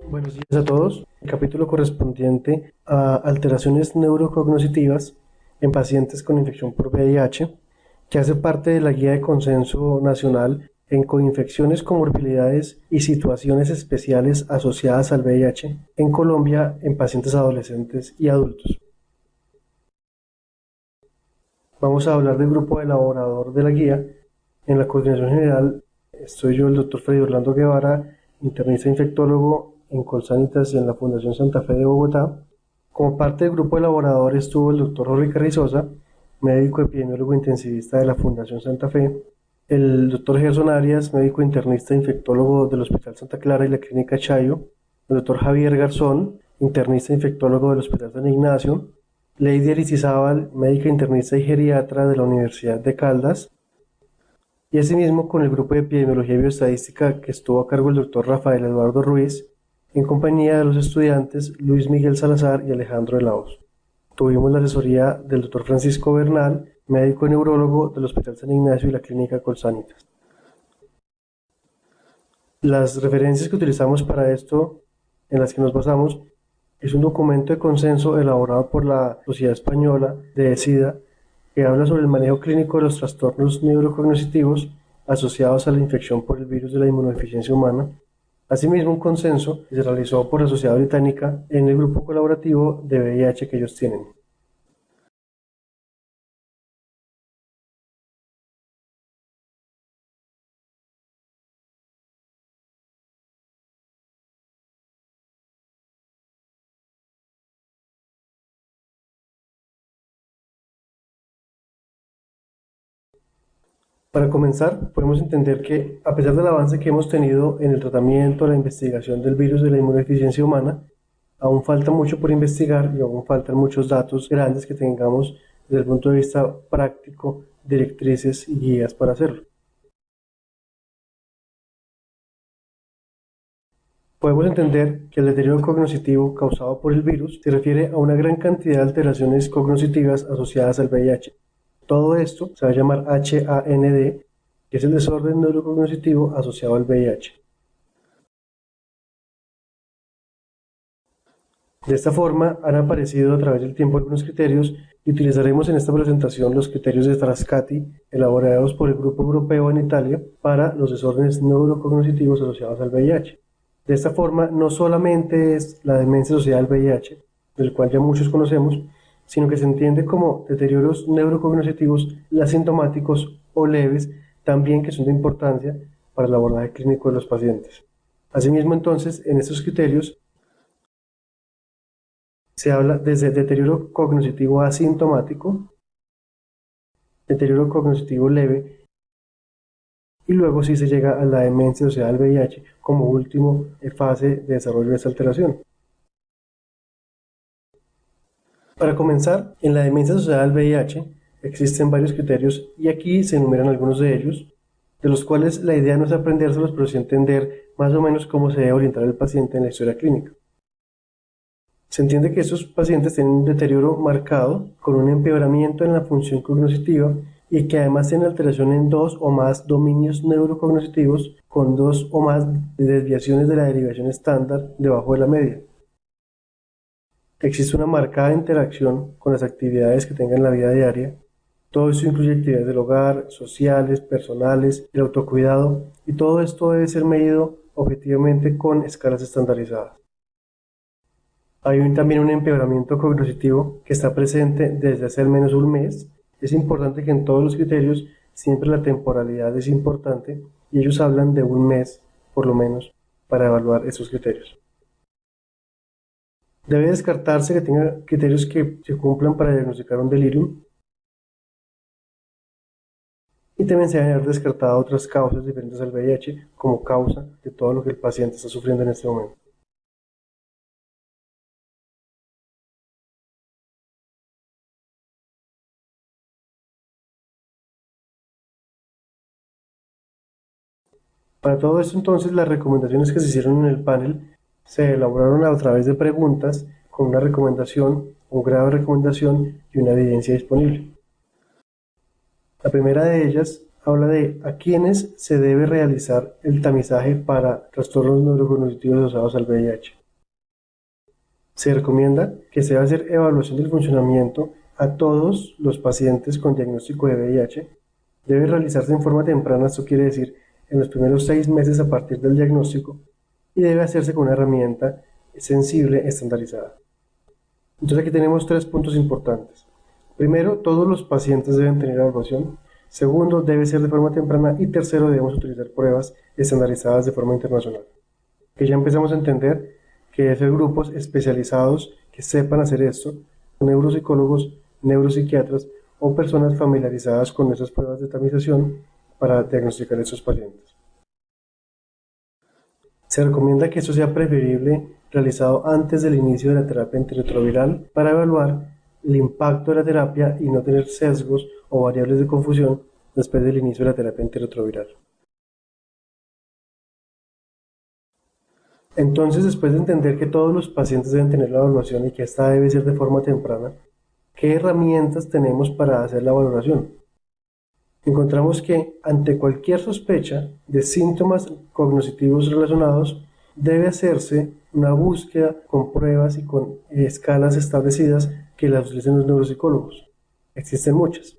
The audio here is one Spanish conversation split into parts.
Buenos días a todos. El capítulo correspondiente a alteraciones neurocognitivas en pacientes con infección por VIH, que hace parte de la Guía de Consenso Nacional en Coinfecciones, Comorbilidades y Situaciones Especiales asociadas al VIH en Colombia en pacientes adolescentes y adultos. Vamos a hablar del grupo elaborador de la guía. En la coordinación general estoy yo, el doctor Freddy Orlando Guevara, internista infectólogo en Colsanitas y en la Fundación Santa Fe de Bogotá. Como parte del grupo elaborador estuvo el doctor Jorge Carrizosa, médico epidemiólogo intensivista de la Fundación Santa Fe, el doctor Gerson Arias, médico internista infectólogo del Hospital Santa Clara y la Clínica Chayo, el doctor Javier Garzón, internista infectólogo del Hospital San Ignacio, Lady Aristizábal, médica internista y geriatra de la Universidad de Caldas, y asimismo con el grupo de epidemiología y bioestadística que estuvo a cargo el doctor Rafael Eduardo Ruiz, en compañía de los estudiantes Luis Miguel Salazar y Alejandro de la Hoz. Tuvimos la asesoría del doctor Francisco Bernal, médico neurólogo del Hospital San Ignacio y la Clínica Colsanitas. Las referencias que utilizamos para esto, en las que nos basamos, es un documento de consenso elaborado por la Sociedad Española de SIDA que habla sobre el manejo clínico de los trastornos neurocognitivos asociados a la infección por el virus de la inmunodeficiencia humana. Asimismo, un consenso que se realizó por la Sociedad Británica en el grupo colaborativo de VIH que ellos tienen. Para comenzar, podemos entender que, a pesar del avance que hemos tenido en el tratamiento, la investigación del virus de la inmunodeficiencia humana, aún falta mucho por investigar y aún faltan muchos datos grandes que tengamos desde el punto de vista práctico, directrices y guías para hacerlo. Podemos entender que el deterioro cognitivo causado por el virus se refiere a una gran cantidad de alteraciones cognitivas asociadas al VIH. Todo esto se va a llamar HAND, que es el desorden neurocognitivo asociado al VIH. De esta forma han aparecido a través del tiempo algunos criterios y utilizaremos en esta presentación los criterios de Frascati elaborados por el Grupo Europeo en Italia para los desórdenes neurocognitivos asociados al VIH. De esta forma, no solamente es la demencia asociada al VIH, del cual ya muchos conocemos, sino que se entiende como deterioros neurocognitivos asintomáticos o leves, también que son de importancia para el abordaje clínico de los pacientes. Asimismo, entonces, en estos criterios se habla desde deterioro cognitivo asintomático, deterioro cognitivo leve, y luego sí se llega a la demencia asociada al VIH como última fase de desarrollo de esta alteración. Para comenzar, en la demencia asociada al VIH existen varios criterios y aquí se enumeran algunos de ellos, de los cuales la idea no es aprendérselos, pero sí entender más o menos cómo se debe orientar el paciente en la historia clínica. Se entiende que estos pacientes tienen un deterioro marcado con un empeoramiento en la función cognitiva y que además tienen alteración en dos o más dominios neurocognitivos con dos o más desviaciones de la derivación estándar debajo de la media. Existe una marcada interacción con las actividades que tengan en la vida diaria. Todo esto incluye actividades del hogar, sociales, personales, el autocuidado, y todo esto debe ser medido objetivamente con escalas estandarizadas. Hay también un empeoramiento cognitivo que está presente desde hace al menos un mes. Es importante que en todos los criterios siempre la temporalidad es importante y ellos hablan de un mes, por lo menos, para evaluar esos criterios. Debe descartarse que tenga criterios que se cumplan para diagnosticar un delirium y también se deben haber descartado otras causas diferentes al VIH como causa de todo lo que el paciente está sufriendo en este momento. Para todo esto entonces las recomendaciones que se hicieron en el panel se elaboraron a través de preguntas con una recomendación, un grado de recomendación y una evidencia disponible. La primera de ellas habla de a quiénes se debe realizar el tamizaje para trastornos neurocognitivos asociados al VIH. Se recomienda que se deba hacer evaluación del funcionamiento a todos los pacientes con diagnóstico de VIH. Debe realizarse en forma temprana, esto quiere decir en los primeros 6 meses a partir del diagnóstico, y debe hacerse con una herramienta sensible estandarizada. Entonces aquí tenemos 3 puntos importantes. Primero, todos los pacientes deben tener evaluación. Segundo, debe ser de forma temprana. Y tercero, debemos utilizar pruebas estandarizadas de forma internacional. Que ya empezamos a entender que debe ser grupos especializados que sepan hacer esto, neuropsicólogos, neuropsiquiatras o personas familiarizadas con esas pruebas de tamización para diagnosticar a estos pacientes. Se recomienda que esto sea preferible realizado antes del inicio de la terapia antirretroviral para evaluar el impacto de la terapia y no tener sesgos o variables de confusión después del inicio de la terapia antirretroviral. Entonces, después de entender que todos los pacientes deben tener la evaluación y que esta debe ser de forma temprana, ¿qué herramientas tenemos para hacer la valoración? Encontramos que ante cualquier sospecha de síntomas cognitivos relacionados, debe hacerse una búsqueda con pruebas y con escalas establecidas que las utilicen los neuropsicólogos. Existen muchas.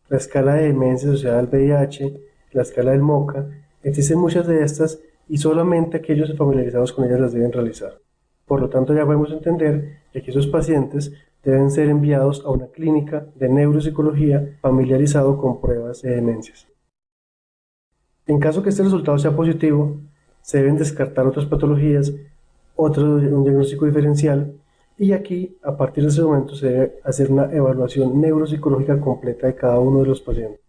La escala de demencia asociada al VIH, la escala del MoCA, existen muchas de estas y solamente aquellos familiarizados con ellas las deben realizar. Por lo tanto, ya podemos entender que esos pacientes deben ser enviados a una clínica de neuropsicología familiarizado con pruebas de demencias. En caso que este resultado sea positivo, se deben descartar otras patologías, un diagnóstico diferencial, y aquí, a partir de ese momento, se debe hacer una evaluación neuropsicológica completa de cada uno de los pacientes.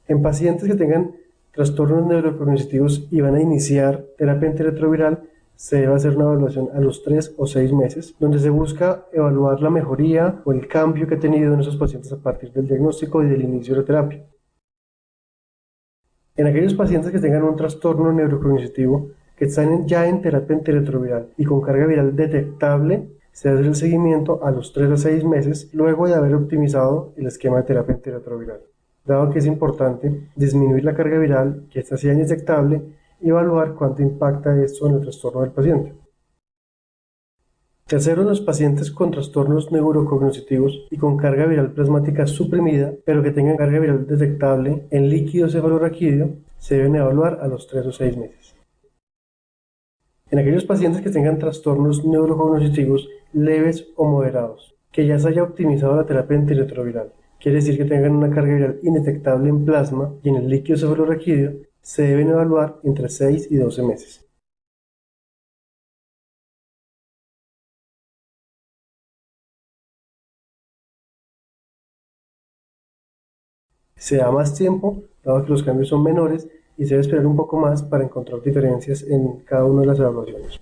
En pacientes que tengan trastornos neurocognitivos y van a iniciar terapia antirretroviral, se debe hacer una evaluación a los 3 o 6 meses, donde se busca evaluar la mejoría o el cambio que ha tenido en esos pacientes a partir del diagnóstico y del inicio de la terapia. En aquellos pacientes que tengan un trastorno neurocognitivo que están ya en terapia antirretroviral y con carga viral detectable, se hace el seguimiento a los 3 a 6 meses luego de haber optimizado el esquema de terapia antirretroviral. Dado que es importante disminuir la carga viral, que ésta sea indetectable, y evaluar cuánto impacta esto en el trastorno del paciente. Tercero, en los pacientes con trastornos neurocognitivos y con carga viral plasmática suprimida, pero que tengan carga viral detectable en líquido cefalorraquídeo, se deben evaluar a los 3 o 6 meses. En aquellos pacientes que tengan trastornos neurocognitivos leves o moderados, que ya se haya optimizado la terapia antirretroviral, quiere decir que tengan una carga viral indetectable en plasma y en el líquido cefalorraquídeo, se deben evaluar entre 6 y 12 meses. Se da más tiempo, dado que los cambios son menores, y se debe esperar un poco más para encontrar diferencias en cada una de las evaluaciones.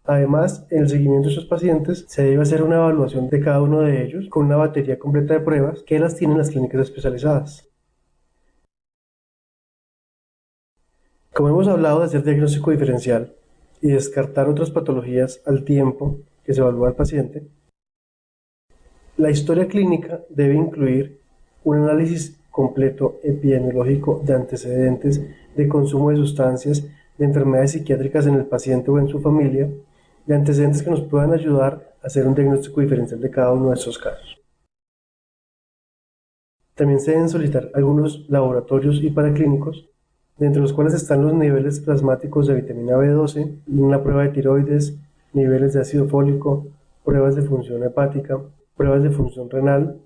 Además, en el seguimiento de estos pacientes se debe hacer una evaluación de cada uno de ellos con una batería completa de pruebas que las tienen las clínicas especializadas. Como hemos hablado de hacer diagnóstico diferencial y descartar otras patologías al tiempo que se evalúa al paciente, la historia clínica debe incluir un análisis completo epidemiológico de antecedentes de consumo de sustancias, de enfermedades psiquiátricas en el paciente o en su familia, de antecedentes que nos puedan ayudar a hacer un diagnóstico diferencial de cada uno de estos casos. También se deben solicitar algunos laboratorios y paraclínicos, entre los cuales están los niveles plasmáticos de vitamina B12, una prueba de tiroides, niveles de ácido fólico, pruebas de función hepática, pruebas de función renal.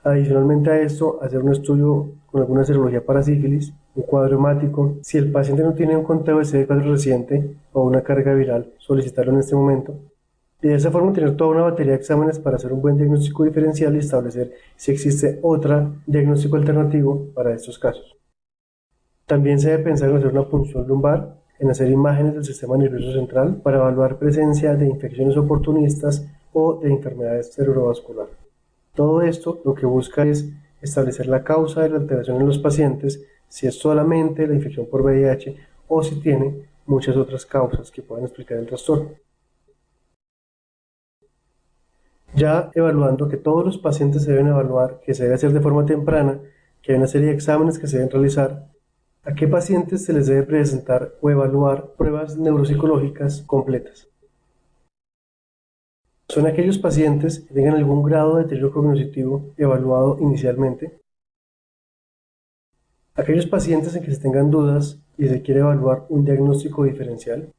Adicionalmente a esto, hacer un estudio con alguna serología para sífilis, un cuadro hemático. Si el paciente no tiene un conteo de CD4 reciente o una carga viral, solicitarlo en este momento. Y de esa forma tener toda una batería de exámenes para hacer un buen diagnóstico diferencial y establecer si existe otro diagnóstico alternativo para estos casos. También se debe pensar en hacer una punción lumbar, en hacer imágenes del sistema nervioso central para evaluar presencia de infecciones oportunistas o de enfermedades cerebrovasculares. Todo esto lo que busca es establecer la causa de la alteración en los pacientes, si es solamente la infección por VIH o si tiene muchas otras causas que puedan explicar el trastorno. Ya evaluando que todos los pacientes se deben evaluar, que se debe hacer de forma temprana, que hay una serie de exámenes que se deben realizar, ¿a qué pacientes se les debe presentar o evaluar pruebas neuropsicológicas completas? Son aquellos pacientes que tengan algún grado de deterioro cognitivo evaluado inicialmente, aquellos pacientes en que se tengan dudas y se quiere evaluar un diagnóstico diferencial,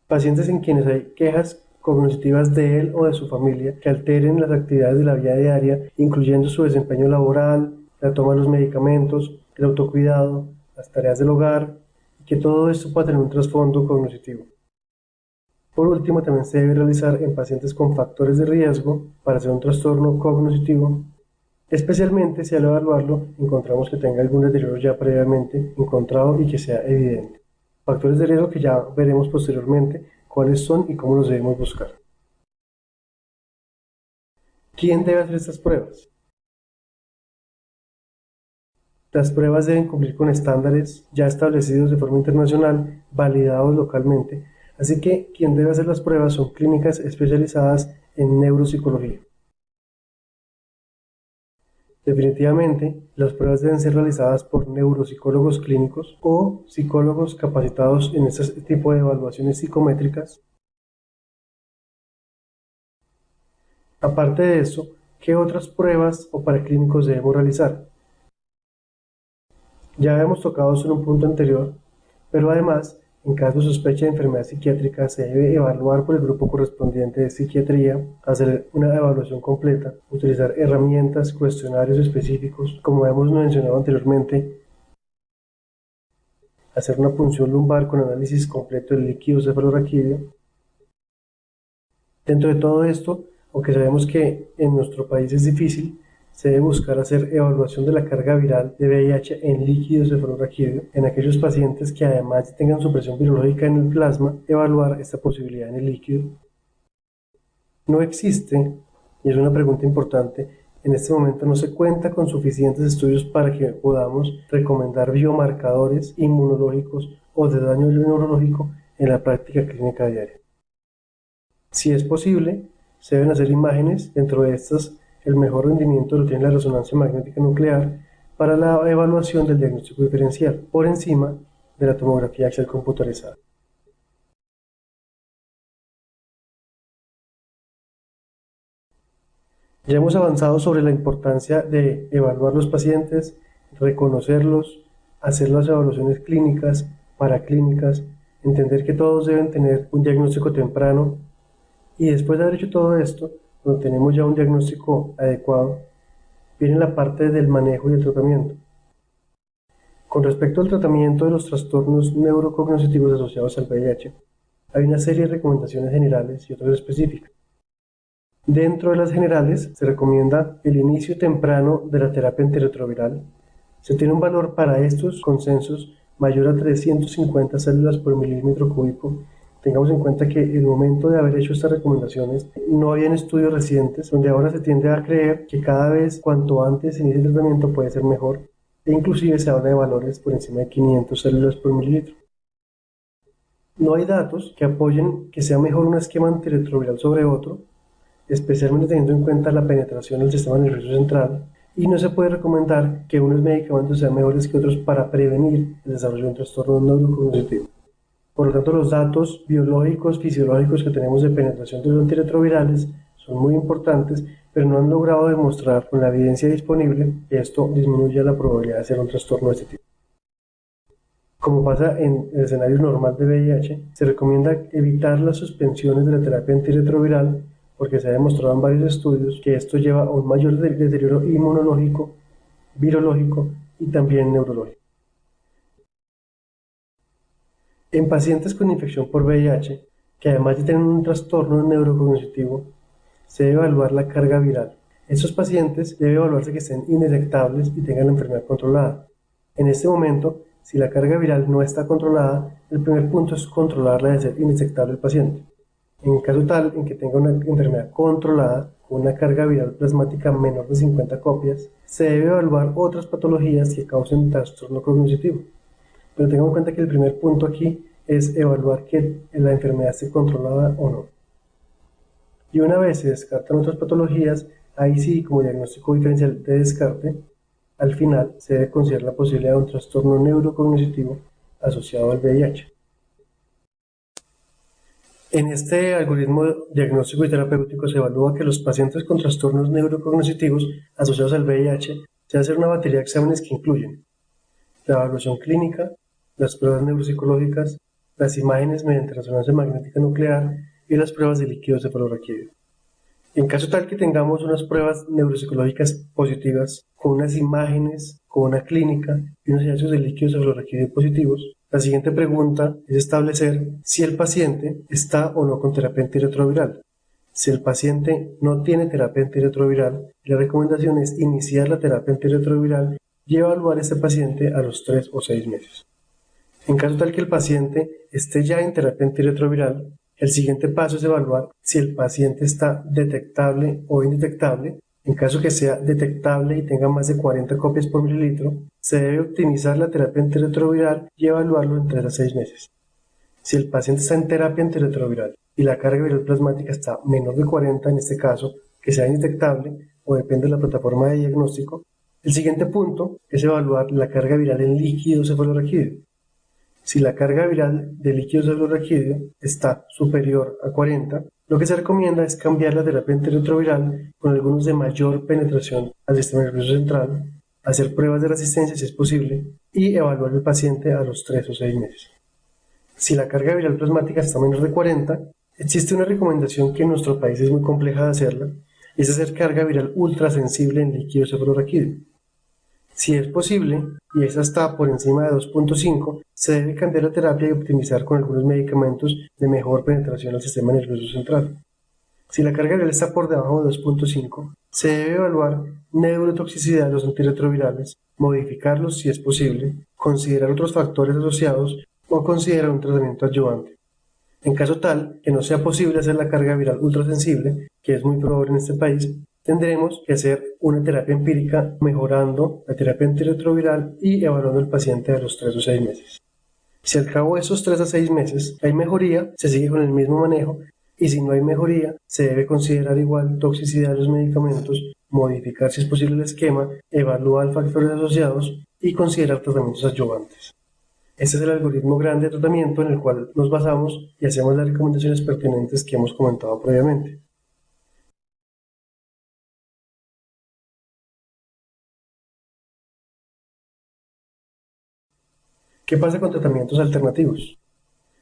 pacientes en quienes hay quejas cognitivas de él o de su familia que alteren las actividades de la vida diaria, incluyendo su desempeño laboral, la toma de los medicamentos, el autocuidado, las tareas del hogar, y que todo esto pueda tener un trasfondo cognitivo. Por último, también se debe realizar en pacientes con factores de riesgo para hacer un trastorno cognitivo, especialmente si al evaluarlo encontramos que tenga algún deterioro ya previamente encontrado y que sea evidente. Factores de riesgo que ya veremos posteriormente cuáles son y cómo los debemos buscar. ¿Quién debe hacer estas pruebas? Las pruebas deben cumplir con estándares ya establecidos de forma internacional, validados localmente, así que quien debe hacer las pruebas son clínicas especializadas en neuropsicología. Definitivamente, las pruebas deben ser realizadas por neuropsicólogos clínicos o psicólogos capacitados en este tipo de evaluaciones psicométricas. Aparte de eso, ¿qué otras pruebas o paraclínicos debemos realizar? Ya habíamos tocado eso en un punto anterior, pero además, en caso de sospecha de enfermedad psiquiátrica, se debe evaluar por el grupo correspondiente de psiquiatría, hacer una evaluación completa, utilizar herramientas, cuestionarios específicos, como hemos mencionado anteriormente, hacer una punción lumbar con análisis completo del líquido cefalorraquídeo. Dentro de todo esto, aunque sabemos que en nuestro país es difícil, se debe buscar hacer evaluación de la carga viral de VIH en líquido cefalorraquídeo en aquellos pacientes que además tengan su presión virológica en el plasma, evaluar esta posibilidad en el líquido. No existe, y es una pregunta importante, en este momento no se cuenta con suficientes estudios para que podamos recomendar biomarcadores inmunológicos o de daño neurológico en la práctica clínica diaria. Si es posible, se deben hacer imágenes, dentro de estas el mejor rendimiento lo tiene la resonancia magnética nuclear para la evaluación del diagnóstico diferencial, por encima de la tomografía axial computarizada. Ya hemos avanzado sobre la importancia de evaluar los pacientes, reconocerlos, hacer las evaluaciones clínicas, paraclínicas, entender que todos deben tener un diagnóstico temprano y después de haber hecho todo esto, cuando tenemos ya un diagnóstico adecuado, viene la parte del manejo y el tratamiento. Con respecto al tratamiento de los trastornos neurocognitivos asociados al VIH, hay una serie de recomendaciones generales y otras específicas. Dentro de las generales se recomienda el inicio temprano de la terapia antirretroviral. Se tiene un valor para estos consensos mayor a 350 células por milímetro cúbico. Tengamos en cuenta que el momento de haber hecho estas recomendaciones no habían estudios recientes, donde ahora se tiende a creer que cada vez cuanto antes se inicie el tratamiento puede ser mejor, e inclusive se habla de valores por encima de 500 células por mililitro. No hay datos que apoyen que sea mejor un esquema antirretroviral sobre otro, especialmente teniendo en cuenta la penetración del sistema nervioso central, y no se puede recomendar que unos medicamentos sean mejores que otros para prevenir el desarrollo de un trastorno neurocognitivo. Por lo tanto, los datos biológicos, fisiológicos que tenemos de penetración de los antirretrovirales son muy importantes, pero no han logrado demostrar con la evidencia disponible que esto disminuya la probabilidad de ser un trastorno de este tipo. Como pasa en el escenario normal de VIH, se recomienda evitar las suspensiones de la terapia antirretroviral porque se ha demostrado en varios estudios que esto lleva a un mayor deterioro inmunológico, virológico y también neurológico. En pacientes con infección por VIH, que además de tener un trastorno neurocognitivo, se debe evaluar la carga viral. Estos pacientes debe evaluarse que estén indetectables y tengan la enfermedad controlada. En este momento, si la carga viral no está controlada, el primer punto es controlarla de ser indetectable el paciente. En el caso tal en que tenga una enfermedad controlada, con una carga viral plasmática menor de 50 copias, se debe evaluar otras patologías que causen trastorno cognitivo. Pero tengamos en cuenta que el primer punto aquí es evaluar que la enfermedad esté controlada o no. Y una vez se descartan otras patologías, ahí sí, como diagnóstico diferencial de descarte, al final se debe considerar la posibilidad de un trastorno neurocognitivo asociado al VIH. En este algoritmo diagnóstico y terapéutico se evalúa que los pacientes con trastornos neurocognitivos asociados al VIH se hace una batería de exámenes que incluyen la evaluación clínica, las pruebas neuropsicológicas, las imágenes mediante resonancia magnética nuclear y las pruebas de líquido cefalorraquídeo. En caso tal que tengamos unas pruebas neuropsicológicas positivas, con unas imágenes, con una clínica y unos hallazgos de líquido cefalorraquídeo positivos, la siguiente pregunta es establecer si el paciente está o no con terapia antirretroviral. Si el paciente no tiene terapia antirretroviral, la recomendación es iniciar la terapia antirretroviral y evaluar a este paciente a los 3 o 6 meses. En caso tal que el paciente esté ya en terapia antirretroviral, el siguiente paso es evaluar si el paciente está detectable o indetectable. En caso que sea detectable y tenga más de 40 copias por mililitro, se debe optimizar la terapia antirretroviral y evaluarlo en 3 a 6 meses. Si el paciente está en terapia antirretroviral y la carga viral plasmática está menor de 40, en este caso, que sea indetectable o depende de la plataforma de diagnóstico, el siguiente punto es evaluar la carga viral en líquido cefalorraquídeo. Si la carga viral de líquido cefalorraquídeo está superior a 40, lo que se recomienda es cambiar la terapia antirretroviral con algunos de mayor penetración al sistema nervioso central, hacer pruebas de resistencia si es posible y evaluar al paciente a los 3 o 6 meses. Si la carga viral plasmática está menor de 40, existe una recomendación que en nuestro país es muy compleja de hacerla, y es hacer carga viral ultrasensible en líquido cefalorraquídeo. Si es posible, y esa está por encima de 2.5, se debe cambiar la terapia y optimizar con algunos medicamentos de mejor penetración al sistema nervioso central. Si la carga viral está por debajo de 2.5, se debe evaluar neurotoxicidad de los antirretrovirales, modificarlos si es posible, considerar otros factores asociados o considerar un tratamiento adyuvante. En caso tal que no sea posible hacer la carga viral ultrasensible, que es muy probable en este país, tendremos que hacer una terapia empírica mejorando la terapia antirretroviral y evaluando al paciente a los 3 o 6 meses. Si al cabo de esos 3 a 6 meses hay mejoría, se sigue con el mismo manejo, y si no hay mejoría, se debe considerar igual toxicidad de los medicamentos, modificar si es posible el esquema, evaluar factores asociados y considerar tratamientos adyuvantes. Este es el algoritmo grande de tratamiento en el cual nos basamos y hacemos las recomendaciones pertinentes que hemos comentado previamente. ¿Qué pasa con tratamientos alternativos?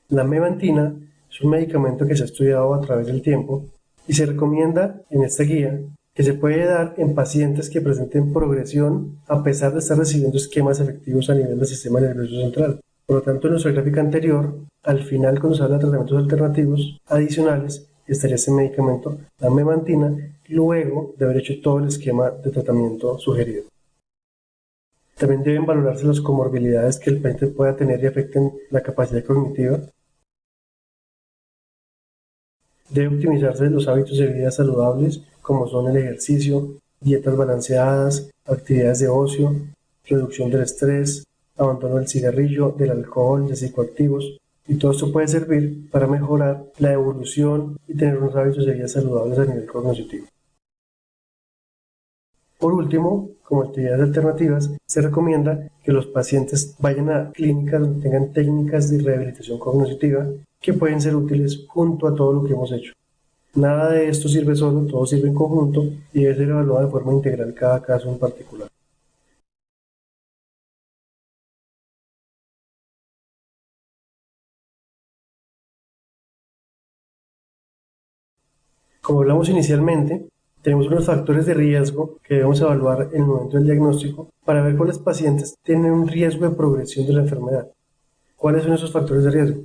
La memantina es un medicamento que se ha estudiado a través del tiempo y se recomienda en esta guía que se puede dar en pacientes que presenten progresión a pesar de estar recibiendo esquemas efectivos a nivel del sistema nervioso central. Por lo tanto, en nuestra gráfica anterior, al final, cuando se habla de tratamientos alternativos adicionales, estaría ese medicamento, la memantina, luego de haber hecho todo el esquema de tratamiento sugerido. También deben valorarse las comorbilidades que el paciente pueda tener y afecten la capacidad cognitiva. Debe optimizarse los hábitos de vida saludables, como son el ejercicio, dietas balanceadas, actividades de ocio, reducción del estrés, abandono del cigarrillo, del alcohol, de psicoactivos, y todo esto puede servir para mejorar la evolución y tener unos hábitos de vida saludables a nivel cognitivo. Por último, como actividades alternativas, se recomienda que los pacientes vayan a clínicas donde tengan técnicas de rehabilitación cognitiva que pueden ser útiles junto a todo lo que hemos hecho. Nada de esto sirve solo, todo sirve en conjunto y debe ser evaluado de forma integral cada caso en particular. Como hablamos inicialmente, tenemos unos factores de riesgo que debemos evaluar en el momento del diagnóstico para ver cuáles pacientes tienen un riesgo de progresión de la enfermedad. ¿Cuáles son esos factores de riesgo?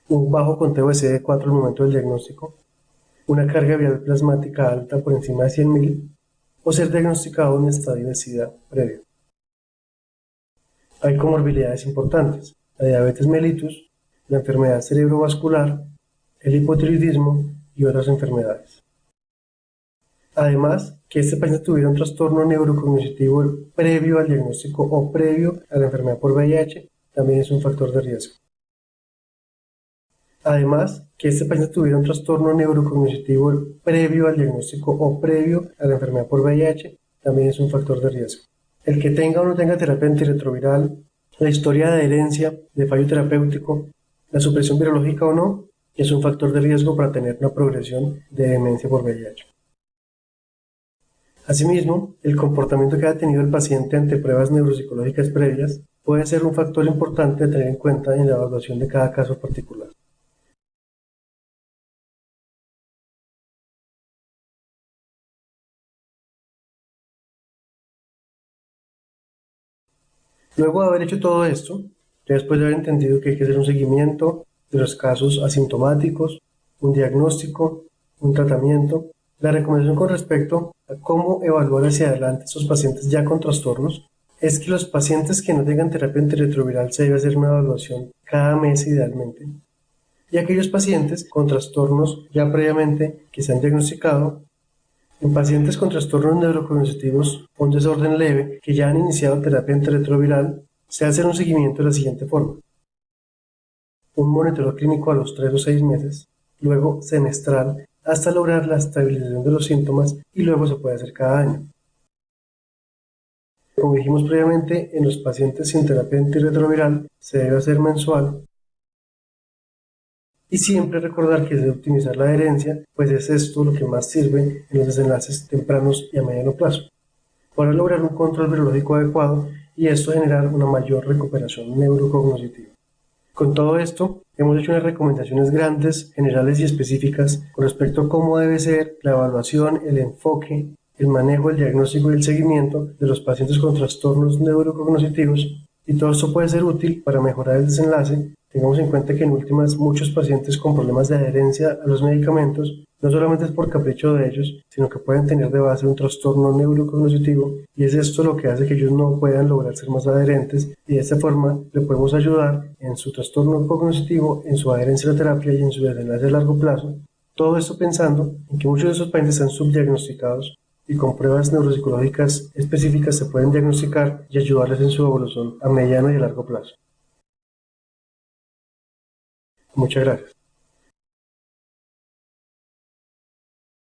Un bajo conteo de CD4 al momento del diagnóstico, una carga viral plasmática alta por encima de 100.000 o ser diagnosticado en estadio de SIDA previo. Hay comorbilidades importantes, la diabetes mellitus, la enfermedad cerebrovascular, el hipotiroidismo y otras enfermedades. Además, que este paciente tuviera un trastorno neurocognitivo previo al diagnóstico o previo a la enfermedad por VIH también es un factor de riesgo. Además, que este paciente tuviera un trastorno neurocognitivo previo al diagnóstico o previo a la enfermedad por VIH también es un factor de riesgo. El que tenga o no tenga terapia antirretroviral, la historia de adherencia, de fallo terapéutico, la supresión virológica o no, es un factor de riesgo para tener una progresión de demencia por VIH. Asimismo, el comportamiento que ha tenido el paciente ante pruebas neuropsicológicas previas puede ser un factor importante a tener en cuenta en la evaluación de cada caso particular. Luego de haber hecho todo esto, ya después de haber entendido que hay que hacer un seguimiento de los casos asintomáticos, un diagnóstico, un tratamiento, la recomendación con respecto a cómo evaluar hacia adelante a estos pacientes ya con trastornos es que los pacientes que no tengan terapia antirretroviral se debe hacer una evaluación cada mes idealmente. Y aquellos pacientes con trastornos ya previamente que se han diagnosticado, en pacientes con trastornos neurocognitivos o un desorden leve que ya han iniciado terapia antirretroviral, se hace un seguimiento de la siguiente forma: un monitoreo clínico a los 3 o 6 meses, luego semestral hasta lograr la estabilización de los síntomas y luego se puede hacer cada año. Como dijimos previamente, en los pacientes sin terapia antirretroviral se debe hacer mensual y siempre recordar que se debe optimizar la adherencia, pues es esto lo que más sirve en los desenlaces tempranos y a mediano plazo, para lograr un control virológico adecuado y esto generar una mayor recuperación neurocognitiva. Con todo esto, hemos hecho unas recomendaciones grandes, generales y específicas con respecto a cómo debe ser la evaluación, el enfoque, el manejo, el diagnóstico y el seguimiento de los pacientes con trastornos neurocognitivos, y todo esto puede ser útil para mejorar el desenlace. Tengamos en cuenta que en últimas muchos pacientes con problemas de adherencia a los medicamentos no solamente es por capricho de ellos, sino que pueden tener de base un trastorno neurocognitivo y es esto lo que hace que ellos no puedan lograr ser más adherentes y de esta forma le podemos ayudar en su trastorno cognitivo, en su adherencia a la terapia y en su desenlace a largo plazo. Todo esto pensando en que muchos de esos pacientes están subdiagnosticados y con pruebas neuropsicológicas específicas se pueden diagnosticar y ayudarles en su evolución a mediano y a largo plazo. Muchas gracias.